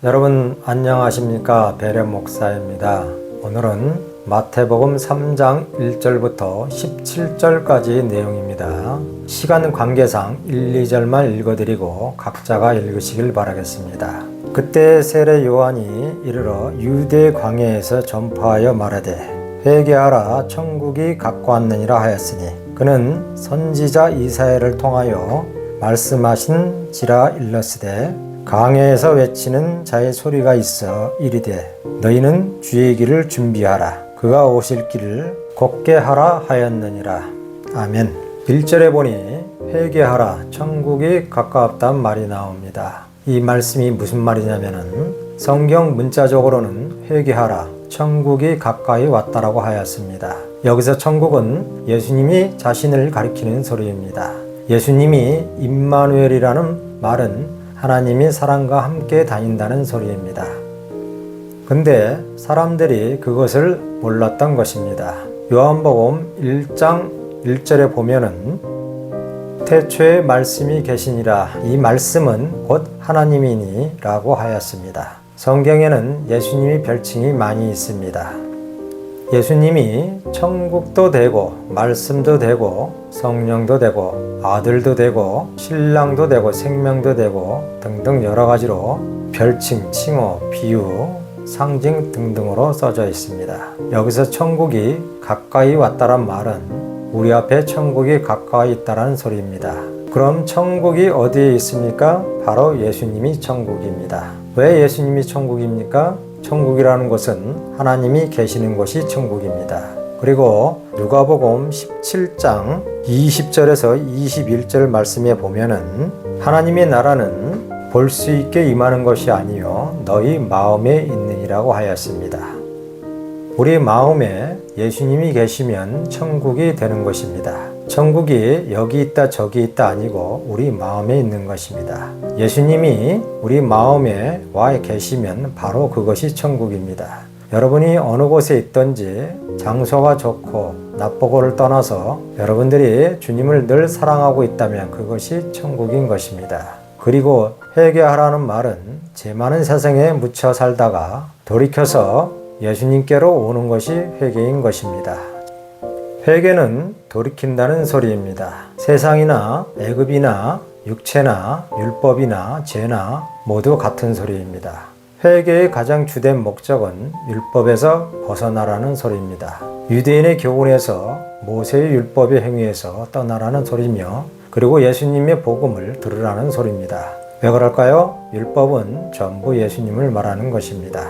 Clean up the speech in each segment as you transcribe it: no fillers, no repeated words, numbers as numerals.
여러분 안녕하십니까? 배련 목사입니다. 오늘은 마태복음 3장 1절부터 17절까지의 내용입니다. 시간 관계상 1, 2절만 읽어드리고 각자가 읽으시길 바라겠습니다. 그때 세례 요한이 이르러 유대 광야에서 전파하여 말하되 회개하라 천국이 가까웠느니라 하였으니 그는 선지자 이사야를 통하여 말씀하신지라 일렀으되 광야에서 외치는 자의 소리가 있어 이르되 너희는 주의 길을 준비하라 그가 오실 길을 곧게 하라 하였느니라. 아멘. 1절에 보니 회개하라 천국이 가까웠단 말이 나옵니다. 이 말씀이 무슨 말이냐면은 성경 문자적으로는 회개하라 천국이 가까이 왔다라고 하였습니다. 여기서 천국은 예수님이 자신을 가리키는 소리입니다. 예수님이 임마누엘이라는 말은 하나님이 사람과 함께 다닌다는 소리입니다. 근데 사람들이 그것을 몰랐던 것입니다. 요한복음 1장 1절에 보면은 태초에 말씀이 계시니라 이 말씀은 곧 하나님이니 라고 하였습니다. 성경에는 예수님이 별칭이 많이 있습니다. 예수님이 천국도 되고 말씀도 되고 성령도 되고 아들도 되고 신랑도 되고 생명도 되고 등등 여러 가지로 별칭, 칭호, 비유, 상징 등등으로 써져 있습니다. 여기서 천국이 가까이 왔다란 말은 우리 앞에 천국이 가까이 있다는 소리입니다. 그럼 천국이 어디에 있습니까? 바로 예수님이 천국입니다. 왜 예수님이 천국입니까? 천국이라는 것은 하나님이 계시는 곳이 천국입니다. 그리고 누가복음 17장 20절에서 21절 말씀에 보면은 하나님의 나라는 볼 수 있게 임하는 것이 아니요 너희 마음에 있느니라고 하였습니다. 우리 마음에 예수님이 계시면 천국이 되는 것입니다. 천국이 여기 있다 저기 있다 아니고 우리 마음에 있는 것입니다. 예수님이 우리 마음에 와 계시면 바로 그것이 천국입니다. 여러분이 어느 곳에 있든지 장소가 좋고 나쁘고를 떠나서 여러분들이 주님을 늘 사랑하고 있다면 그것이 천국인 것입니다. 그리고 회개하라는 말은 죄 많은 세상에 묻혀 살다가 돌이켜서 예수님께로 오는 것이 회개인 것입니다. 회개는 돌이킨다는 소리입니다. 세상이나 애굽이나 육체나 율법이나 죄나 모두 같은 소리입니다. 회개의 가장 주된 목적은 율법에서 벗어나라는 소리입니다. 유대인의 교훈에서 모세의 율법의 행위에서 떠나라는 소리며 그리고 예수님의 복음을 들으라는 소리입니다. 왜 그럴까요? 율법은 전부 예수님을 말하는 것입니다.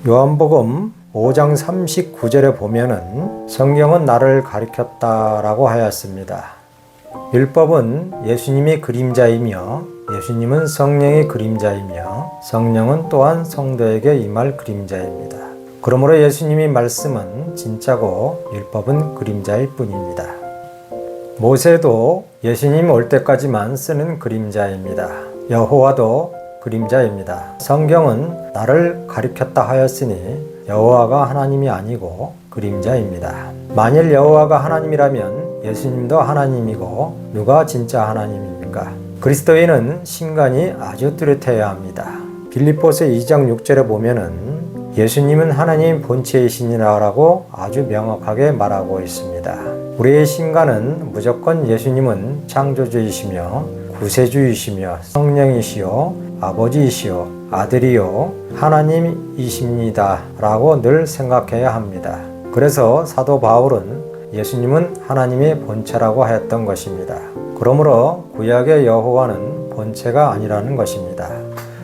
요한복음 5장 39절에 보면은 성경은 나를 가리켰다라고 하였습니다. 율법은 예수님의 그림자이며 예수님은 성령의 그림자이며 성령은 또한 성도에게 임할 그림자입니다. 그러므로 예수님의 말씀은 진짜고 율법은 그림자일 뿐입니다. 모세도 예수님 올 때까지만 쓰는 그림자입니다. 여호와도 그림자입니다. 성경은 나를 가리켰다 하였으니 여호와가 하나님이 아니고 그림자입니다. 만일 여호와가 하나님이라면 예수님도 하나님이고 누가 진짜 하나님입니까? 그리스도인은 신간이 아주 뚜렷해야 합니다. 빌립보서 2장 6절에 보면은 예수님은 하나님 본체이시니라라고 아주 명확하게 말하고 있습니다. 우리의 신간은 무조건 예수님은 창조주이시며 구세주이시며 성령이시요 아버지이시요 아들이요 하나님이십니다 라고 늘 생각해야 합니다. 그래서 사도 바울은 예수님은 하나님의 본체라고 하였던 것입니다. 그러므로 구약의 여호와는 본체가 아니라는 것입니다.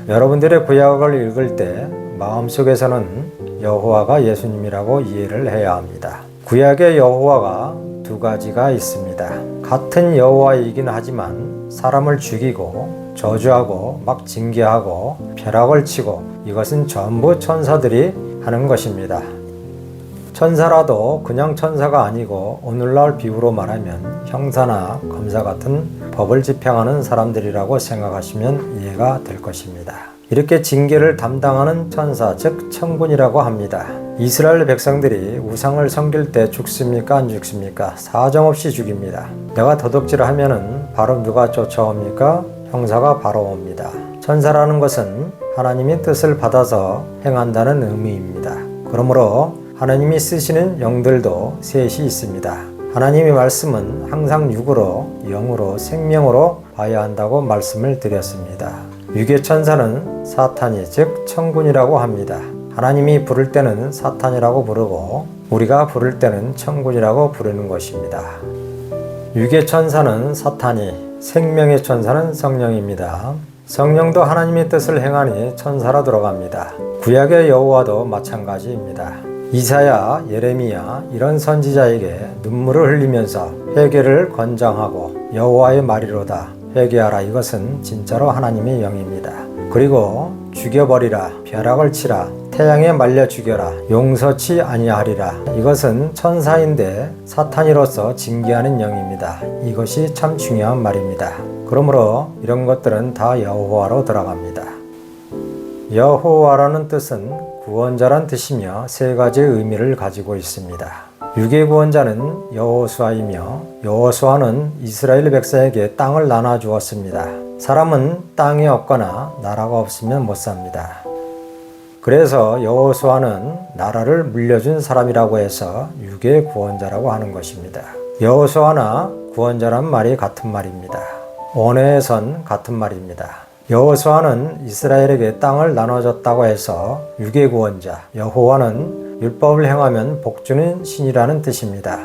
여러분들의 구약을 읽을 때 마음속에서는 여호와가 예수님이라고 이해를 해야 합니다. 구약의 여호와가 두 가지가 있습니다. 같은 여호와이긴 하지만 사람을 죽이고 저주하고 막 징계하고 벼락을 치고 이것은 전부 천사들이 하는 것입니다. 천사라도 그냥 천사가 아니고 오늘날 비유로 말하면 형사나 검사 같은 법을 집행하는 사람들이라고 생각하시면 이해가 될 것입니다. 이렇게 징계를 담당하는 천사, 즉 천군이라고 합니다. 이스라엘 백성들이 우상을 섬길 때 죽습니까? 안 죽습니까? 사정없이 죽입니다. 내가 도둑질을 하면은 바로 누가 쫓아옵니까? 형사가 바로 옵니다. 천사라는 것은 하나님의 뜻을 받아서 행한다는 의미입니다. 그러므로 하나님이 쓰시는 영들도 셋이 있습니다. 하나님의 말씀은 항상 육으로, 영으로, 생명으로 봐야 한다고 말씀을 드렸습니다. 육의 천사는 사탄이 즉 천군이라고 합니다. 하나님이 부를 때는 사탄이라고 부르고 우리가 부를 때는 천군이라고 부르는 것입니다. 육의 천사는 사탄이, 생명의 천사는 성령입니다. 성령도 하나님의 뜻을 행하니 천사로 들어갑니다. 구약의 여호와도 마찬가지입니다. 이사야, 예레미야 이런 선지자에게 눈물을 흘리면서 회개를 권장하고 여호와의 말이로다 회개하라, 이것은 진짜로 하나님의 영입니다. 그리고 죽여버리라, 벼락을 치라, 태양에 말려 죽여라, 용서치 아니하리라, 이것은 천사인데 사탄이로서 징계하는 영입니다. 이것이 참 중요한 말입니다. 그러므로 이런 것들은 다 여호와로 들어갑니다. 여호와라는 뜻은 구원자란 뜻이며 세 가지의 의미를 가지고 있습니다. 육의 구원자는 여호수아이며 여호수아는 이스라엘 백성에게 땅을 나눠 주었습니다. 사람은 땅이 없거나 나라가 없으면 못 삽니다. 그래서 여호수아는 나라를 물려준 사람이라고 해서 육의 구원자라고 하는 것입니다. 여호수아나 구원자란 말이 같은 말입니다. 언어에선 같은 말입니다. 여호수아는 이스라엘에게 땅을 나눠줬다고 해서 육의 구원자, 여호와는 율법을 행하면 복주는 신이라는 뜻입니다.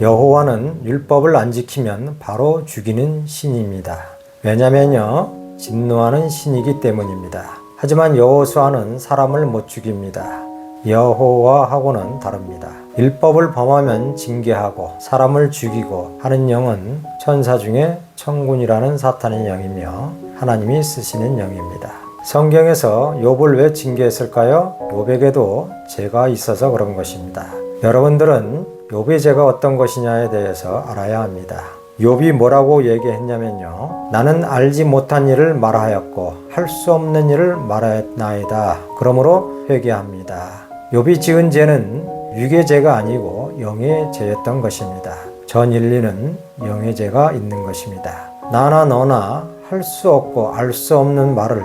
여호와는 율법을 안 지키면 바로 죽이는 신입니다. 왜냐면요, 진노하는 신이기 때문입니다. 하지만 여호수아는 사람을 못 죽입니다. 여호와하고는 다릅니다. 율법을 범하면 징계하고 사람을 죽이고 하는 영은 천사 중에 천군이라는 사탄의 영이며 하나님이 쓰시는 영입니다. 성경에서 욥을 왜 징계했을까요? 욥에게도 죄가 있어서 그런 것입니다. 여러분들은 욥의 죄가 어떤 것이냐에 대해서 알아야 합니다. 욥이 뭐라고 얘기했냐면요, 나는 알지 못한 일을 말하였고 할 수 없는 일을 말하였나이다. 그러므로 회개합니다. 욥이 지은 죄는 육의 죄가 아니고 영의 죄였던 것입니다. 전 인류는 영의 죄가 있는 것입니다. 나나 너나 할 수 없고 알 수 없는 말을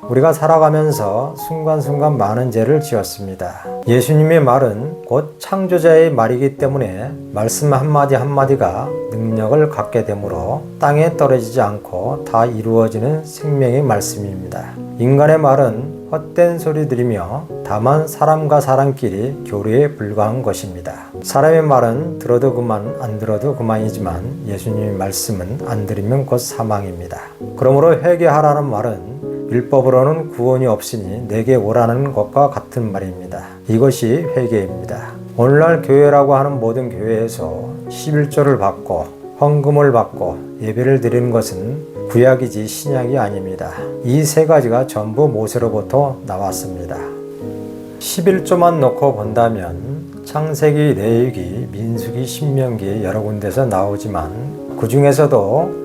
우리가 살아가면서 순간순간 많은 죄를 지었습니다. 예수님의 말은 곧 창조자의 말이기 때문에 말씀 한마디 한마디가 능력을 갖게 되므로 땅에 떨어지지 않고 다 이루어지는 생명의 말씀입니다. 인간의 말은 헛된 소리들이며 다만 사람과 사람끼리 교류에 불과한 것입니다. 사람의 말은 들어도 그만 안 들어도 그만이지만 예수님의 말씀은 안 들으면 곧 사망입니다. 그러므로 회개하라는 말은 율법으로는 구원이 없으니 내게 오라는 것과 같은 말입니다. 이것이 회개입니다. 오늘날 교회라고 하는 모든 교회에서 11조를 받고 헌금을 받고 예배를 드리는 것은 구약이지 신약이 아닙니다. 이 세 가지가 전부 모세로부터 나왔습니다. 11조만 놓고 본다면 창세기, 레위기, 민수기, 신명기 여러 군데서 나오지만 그 중에서도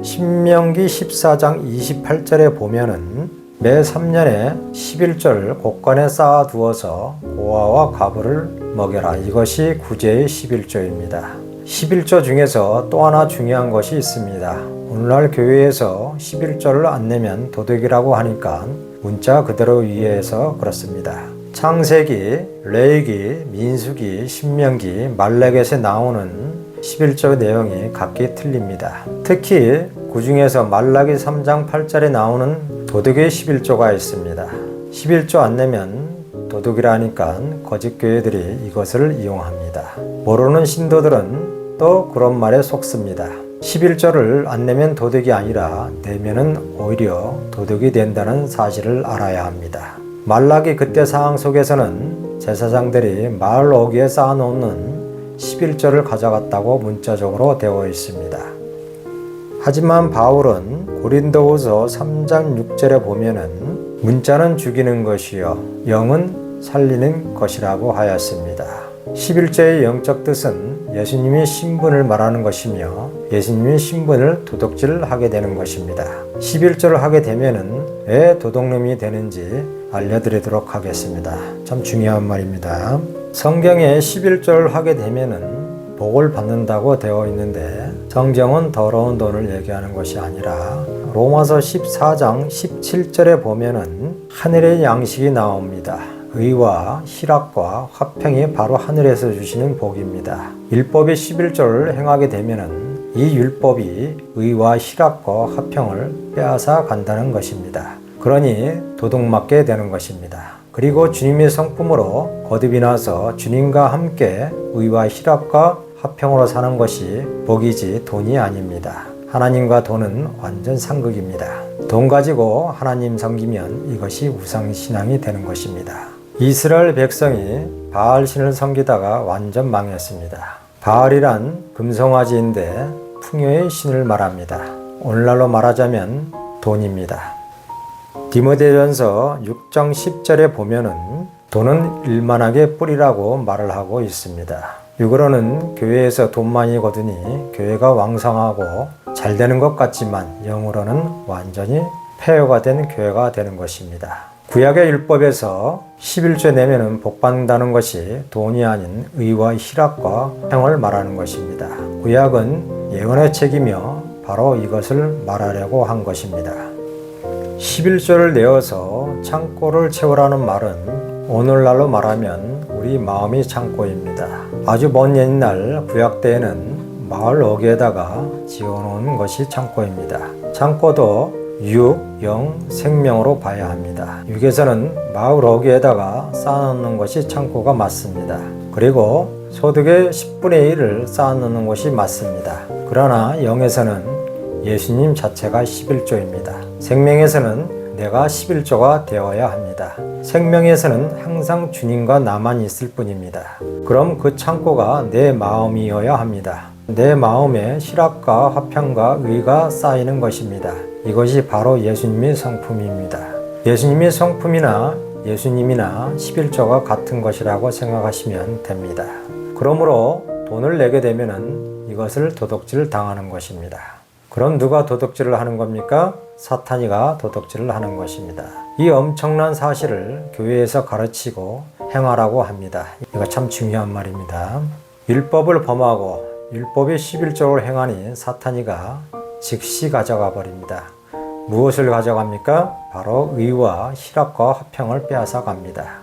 신명기 14장 28절에 보면은 매 3년에 11조를 곳간에 쌓아 두어서 고아와 과부를 먹여라. 이것이 구제의 11조입니다. 11조 중에서 또 하나 중요한 것이 있습니다. 오늘날 교회에서 11조를 안 내면 도둑이라고 하니까 문자 그대로 이해해서 그렇습니다. 창세기, 레위기, 민수기, 신명기, 말라기에 나오는 11조 내용이 각기 틀립니다. 특히 그 중에서 말라기 3장 8절에 나오는 도둑의 11조가 있습니다. 11조 안 내면 도둑이라니까 거짓 교회들이 이것을 이용합니다. 모르는 신도들은 또 그런 말에 속습니다. 11조를 안 내면 도둑이 아니라 내면은 오히려 도둑이 된다는 사실을 알아야 합니다. 말라기 그때 상황 속에서는 제사장들이 마을 어귀에 쌓아놓는 11조를 가져갔다고 문자적으로 되어 있습니다. 하지만 바울은 고린도후서 3장 6절에 보면은 문자는 죽이는 것이요 영은 살리는 것이라고 하였습니다. 11조의 영적 뜻은 예수님의 신분을 말하는 것이며 예수님의 신분을 도둑질하게 되는 것입니다. 11조를 하게 되면은 왜 도둑놈이 되는지 알려드리도록 하겠습니다. 참 중요한 말입니다. 성경에 11조를 하게 되면은 복을 받는다고 되어 있는데 성경은 더러운 돈을 얘기하는 것이 아니라 로마서 14장 17절에 보면은 하늘의 양식이 나옵니다. 의와 희락과 화평이 바로 하늘에서 주시는 복입니다. 율법의 11조를 행하게 되면은 이 율법이 의와 희락과 화평을 빼앗아 간다는 것입니다. 그러니 도둑맞게 되는 것입니다. 그리고 주님의 성품으로 거듭이 나서 주님과 함께 의와 희락과 화평으로 사는 것이 복이지 돈이 아닙니다. 하나님과 돈은 완전 상극입니다. 돈 가지고 하나님 섬기면 이것이 우상신앙이 되는 것입니다. 이스라엘 백성이 바알신을 섬기다가 완전 망했습니다. 바알이란 금송아지인데 풍요의 신을 말합니다. 오늘날로 말하자면 돈입니다. 디모데전서 6장 10절에 보면은 돈은 일만하게 뿌리라고 말을 하고 있습니다. 육으로는 교회에서 돈 많이 거두니 교회가 왕성하고 잘 되는 것 같지만 영으로는 완전히 폐허가 된 교회가 되는 것입니다. 구약의 율법에서 11조 내면은 복받는다는 것이 돈이 아닌 의와 희락과 평을 말하는 것입니다. 구약은 예언의 책이며 바로 이것을 말하려고 한 것입니다. 11조를 내어서 창고를 채우라는 말은 오늘날로 말하면 우리 마음이 창고입니다. 아주 먼 옛날 구약 때에는 마을 어귀에다가 지어놓은 것이 창고입니다. 창고도 육, 영, 생명으로 봐야 합니다. 육에서는 마을 어귀에다가 쌓아놓는 것이 창고가 맞습니다. 그리고 소득의 10분의 1을 쌓아놓는 것이 맞습니다. 그러나 영에서는 예수님 자체가 11조입니다. 생명에서는 내가 11조가 되어야 합니다. 생명에서는 항상 주님과 나만 있을 뿐입니다. 그럼 그 창고가 내 마음이어야 합니다. 내 마음에 희락과 화평과 의가 쌓이는 것입니다. 이것이 바로 예수님의 성품입니다. 예수님의 성품이나 예수님이나 11조가 같은 것이라고 생각하시면 됩니다. 그러므로 돈을 내게 되면 이것을 도둑질 당하는 것입니다. 그럼 누가 도둑질을 하는 겁니까? 사탄이가 도둑질을 하는 것입니다. 이 엄청난 사실을 교회에서 가르치고 행하라고 합니다. 이거 참 중요한 말입니다. 율법을 범하고 율법의 11조를 행하니 사탄이가 즉시 가져가 버립니다. 무엇을 가져갑니까? 바로 의와 희락과 화평을 빼앗아 갑니다.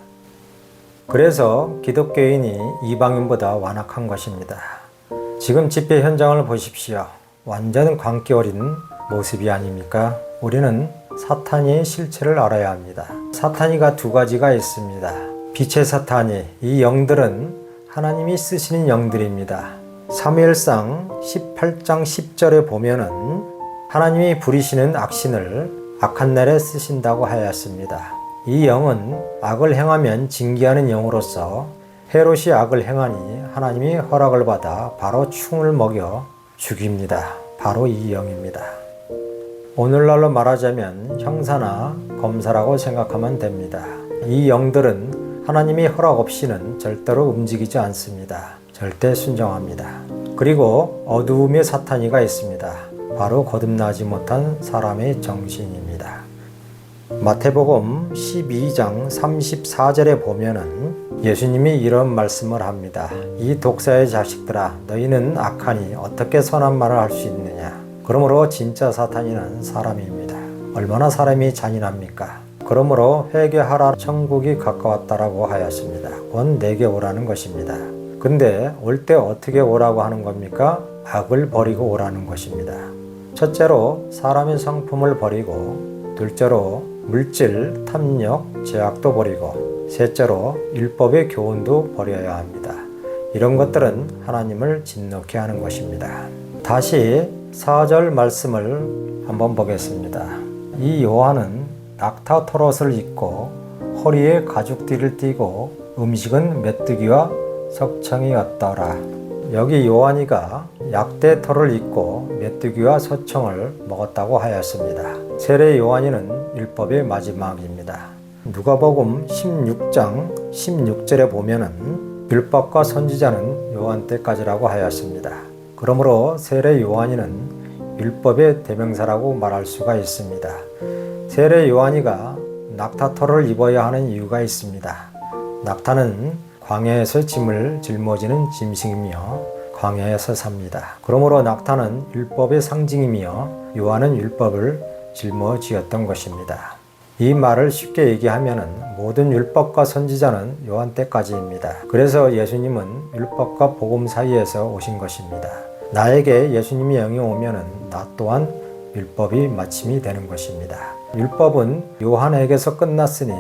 그래서 기독교인이 이방인보다 완악한 것입니다. 지금 집회 현장을 보십시오. 완전 광기 어린 모습이 아닙니까? 우리는 사탄이의 실체를 알아야 합니다. 사탄이가 두 가지가 있습니다. 빛의 사탄이, 이 영들은 하나님이 쓰시는 영들입니다. 사무엘상 18장 10절에 보면은 하나님이 부리시는 악신을 악한 날에 쓰신다고 하였습니다. 이 영은 악을 행하면 징계하는 영으로서 헤롯이 악을 행하니 하나님이 허락을 받아 바로 충을 먹여 죽입니다. 바로 이 영입니다. 오늘날로 말하자면 형사나 검사라고 생각하면 됩니다. 이 영들은 하나님이 허락 없이는 절대로 움직이지 않습니다. 절대 순종합니다. 그리고 어두움의 사탄이가 있습니다. 바로 거듭나지 못한 사람의 정신입니다. 마태복음 12장 34절에 보면은 예수님이 이런 말씀을 합니다. 이 독사의 자식들아, 너희는 악하니 어떻게 선한 말을 할 수 있느냐? 그러므로 진짜 사탄이는 사람입니다. 얼마나 사람이 잔인합니까? 그러므로 회개하라, 천국이 가까웠다라고 하였습니다. 곧 내게 오라는 것입니다. 근데 올 때 어떻게 오라고 하는 겁니까? 악을 버리고 오라는 것입니다. 첫째로 사람의 성품을 버리고, 둘째로 물질, 탐욕, 죄악도 버리고, 셋째로 율법의 교훈도 버려야 합니다. 이런 것들은 하나님을 진노케 하는 것입니다. 다시 4절 말씀을 한번 보겠습니다. 이 요한은 낙타 털옷을 입고 허리에 가죽띠를 띠고 음식은 메뚜기와 석청이었더라. 여기 요한이가 약대 털을 입고 메뚜기와 서청을 먹었다고 하였습니다. 세례 요한이는 율법의 마지막입니다. 누가복음 16장 16절에 보면은 율법과 선지자는 요한 때까지라고 하였습니다. 그러므로 세례 요한이는 율법의 대명사라고 말할 수가 있습니다. 세례 요한이가 낙타털을 입어야 하는 이유가 있습니다. 낙타는 광야에서 짐을 짊어지는 짐승이며 광야에서 삽니다. 그러므로 낙타는 율법의 상징이며 요한은 율법을 짊어지었던 것입니다. 이 말을 쉽게 얘기하면 모든 율법과 선지자는 요한 때까지입니다. 그래서 예수님은 율법과 복음 사이에서 오신 것입니다. 나에게 예수님이 영이 오면 나 또한 율법이 마침이 되는 것입니다. 율법은 요한에게서 끝났으니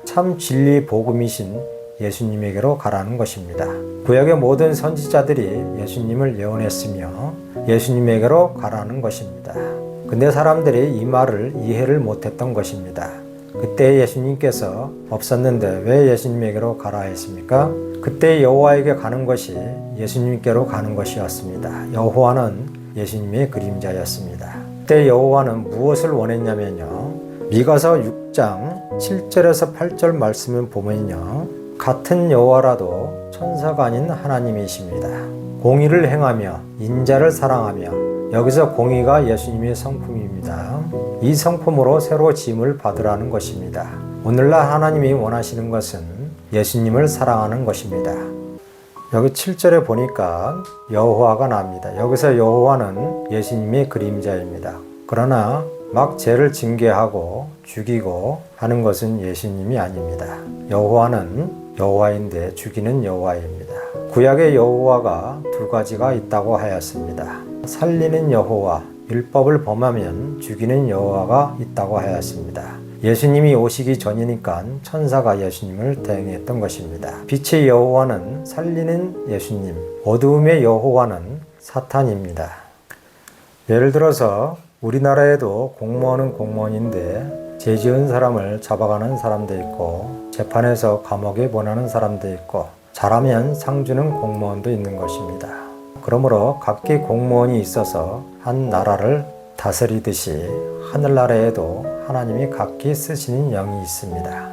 참 진리 복음이신 예수님에게로 가라는 것입니다. 구약의 모든 선지자들이 예수님을 예언했으며 예수님에게로 가라는 것입니다. 근데 사람들이 이 말을 이해를 못했던 것입니다. 그때 예수님께서 없었는데 왜 예수님에게로 가라 했습니까? 그때 여호와에게 가는 것이 예수님께로 가는 것이었습니다. 여호와는 예수님의 그림자였습니다. 그때 여호와는 무엇을 원했냐면요. 미가서 6장 7절에서 8절 말씀을 보면요. 같은 여호와라도 천사가 아닌 하나님이십니다. 공의를 행하며 인자를 사랑하며 여기서 공의가 예수님의 성품입니다. 이 성품으로 새로 지음을 받으라는 것입니다. 오늘날 하나님이 원하시는 것은 예수님을 사랑하는 것입니다. 여기 7절에 보니까 여호와가 나옵니다. 여기서 여호와는 예수님의 그림자입니다. 그러나 막 죄를 징계하고 죽이고 하는 것은 예수님이 아닙니다. 여호와는 여호와인데 죽이는 여호와입니다. 구약의 여호와가 두 가지가 있다고 하였습니다. 살리는 여호와, 율법을 범하면 죽이는 여호와가 있다고 하였습니다. 예수님이 오시기 전이니까 천사가 예수님을 대행했던 것입니다. 빛의 여호와는 살리는 예수님, 어두움의 여호와는 사탄입니다. 예를 들어서 우리나라에도 공무원은 공무원인데 죄 지은 사람을 잡아가는 사람도 있고 재판에서 감옥에 보내는 사람도 있고 잘하면 상 주는 공무원도 있는 것입니다. 그러므로 각기 공무원이 있어서 한 나라를 다스리듯이 하늘나라에도 하나님이 각기 쓰시는 영이 있습니다.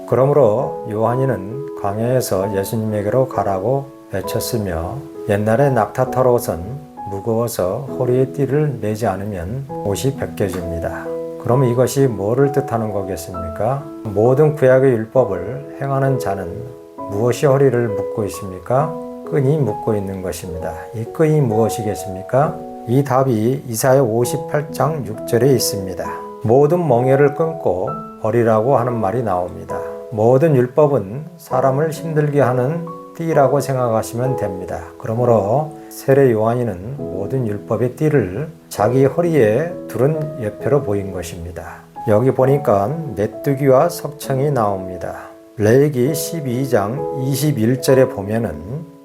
그러므로 요한이는 광야에서 예수님에게로 가라고 외쳤으며 옛날에 낙타 털 옷은 무거워서 허리에 띠를 매지 않으면 옷이 벗겨집니다. 그럼 이것이 뭐를 뜻하는 거겠습니까? 모든 구약의 율법을 행하는 자는 무엇이 허리를 묶고 있습니까? 끈이 묶고 있는 것입니다. 이 끈이 무엇이겠습니까? 이 답이 이사야 58장 6절에 있습니다. 모든 멍에를 끊고 버리라고 하는 말이 나옵니다. 모든 율법은 사람을 힘들게 하는 띠라고 생각하시면 됩니다. 그러므로 세례 요한이는 모든 율법의 띠를 자기 허리에 두른 예표로 보인 것입니다. 여기 보니까 메뚜기와 석청이 나옵니다. 레위기 12장 21절에 보면은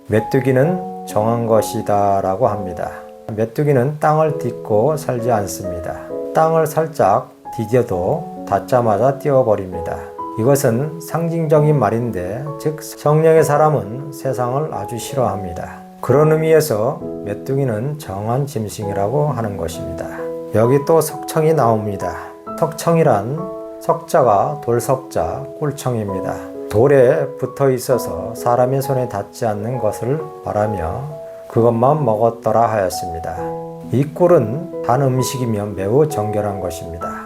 메뚜기는 정한 것이다 라고 합니다. 메뚜기는 땅을 딛고 살지 않습니다. 땅을 살짝 디뎌도 닿자마자 뛰어버립니다. 이것은 상징적인 말인데 즉 성령의 사람은 세상을 아주 싫어합니다. 그런 의미에서 메뚜기는 정한 짐승이라고 하는 것입니다. 여기 또 석청이 나옵니다. 석청이란 석자가 돌석자 꿀청입니다. 돌에 붙어 있어서 사람의 손에 닿지 않는 것을 말하며 그것만 먹었더라 하였습니다. 이 꿀은 단 음식이며 매우 정결한 것입니다.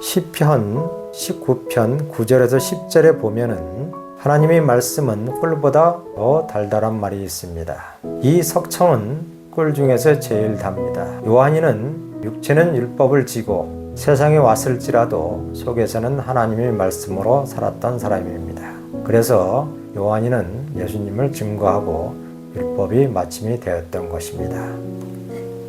시편 19편 9절에서 10절에 보면은 하나님의 말씀은 꿀보다 더 달달한 말이 있습니다. 이 석청은 꿀 중에서 제일 답니다. 요한이는 육체는 율법을 지고 세상에 왔을지라도 속에서는 하나님의 말씀으로 살았던 사람입니다. 그래서 요한이는 예수님을 증거하고 율법이 마침이 되었던 것입니다.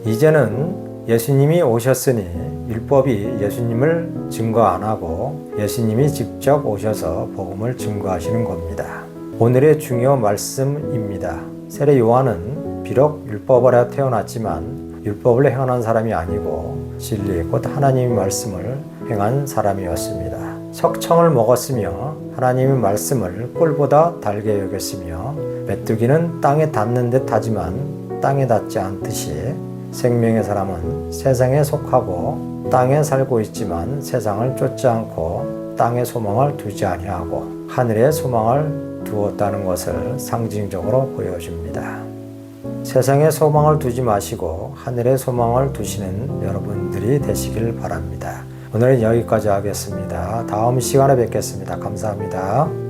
이제는 예수님이 오셨으니 율법이 예수님을 증거 안 하고 예수님이 직접 오셔서 복음을 증거하시는 겁니다. 오늘의 중요 말씀입니다. 세례 요한은 비록 율법 아래 태어났지만 율법을 행하는 사람이 아니고 진리 곧 하나님의 말씀을 행한 사람이었습니다. 석청을 먹었으며 하나님의 말씀을 꿀보다 달게 여겼으며 메뚜기는 땅에 닿는 듯 하지만 땅에 닿지 않듯이 생명의 사람은 세상에 속하고 땅에 살고 있지만 세상을 쫓지 않고 땅에 소망을 두지 아니하고 하늘에 소망을 두었다는 것을 상징적으로 보여줍니다. 세상에 소망을 두지 마시고 하늘에 소망을 두시는 여러분들이 되시길 바랍니다. 오늘은 여기까지 하겠습니다. 다음 시간에 뵙겠습니다. 감사합니다.